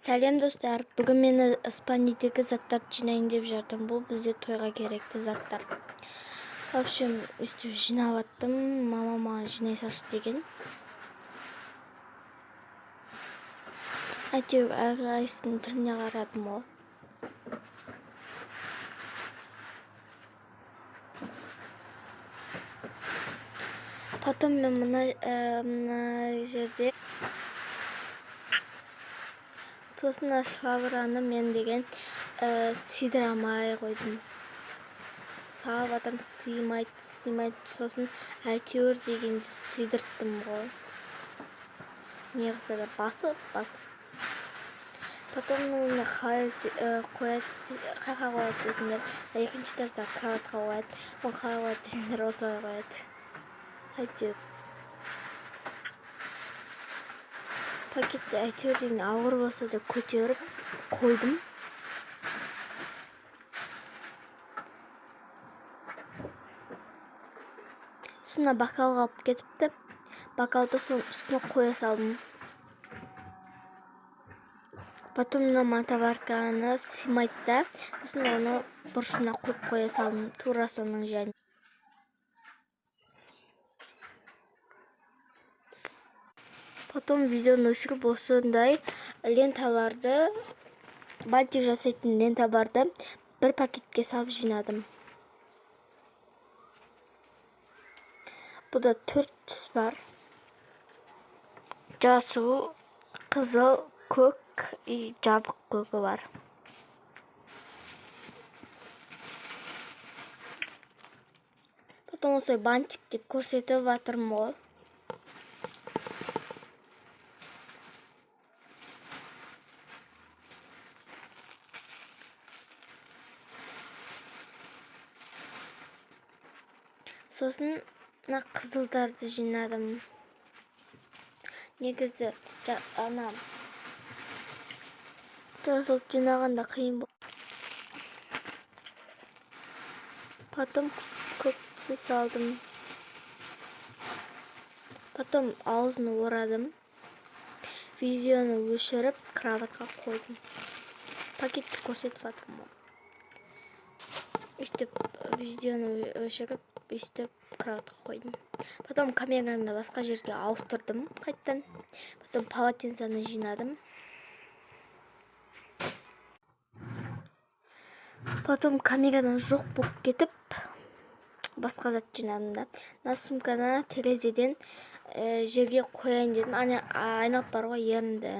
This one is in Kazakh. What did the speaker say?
Сәлем достар, бүгін мені спанидегі заттарды жинайын деп жатырмын. Бұл бізде тойға керекті заттар. В общем, өстіп жинап аттым. Мама маған жинай салшы деген. Әйтеуір әрқайсысының түріне қарадым ғой. Потом мен мына жерде сосын шабыраны мен деген сыйдырамай қойдым. Салып атам сыймайды, сосын әйтеуір дегенде сыйдырттым ғой. Не қылса да басып. Потом оны қайға қояды десіңдер, екінші этажда кроватқа қояды. Оны қалай қояды десіңдер, осылай қояды. Әйтеуір. Пакетті әйтеуір ауыр болса да көтеріп қойдым. Соны бокалға алып кетіпті. Бокалды соның үстіне қоя салдым. Потом мына мотоварканы сыймайды да, сосын оны бұрышына қоя салдым, тура соның және. Потом видеоны өшіріп осындай ленталарды, бантик жасайтын лента барды, бір пакетке салып жинадым. Бұда 4 түс бар. Жасыл, қызыл, көк и жабық көгі бар. Потом осылай бантик деп көрсетіп жатырмын ғой. Сосын мына қызылдарды жинадым. Негізі жасыл жинағанда қиын болды. Потом көкті салдым. Потом аузын орадым. Видеоны өшіріп кроватқа қойдым. Пакетті көрсетіп жатырмын. Өстіп видеоны өшіріп, өстіп кроватқа қойдым. Потом камераны басқа жерге ауыстырдым қайттан. Потом полотенцаны жинадым. Потом камерадан жоқ болып кетіп, басқа зат жинадым да. Мына сумканы терезеден жерге қояйын дедім. Айналып бар ғой, енді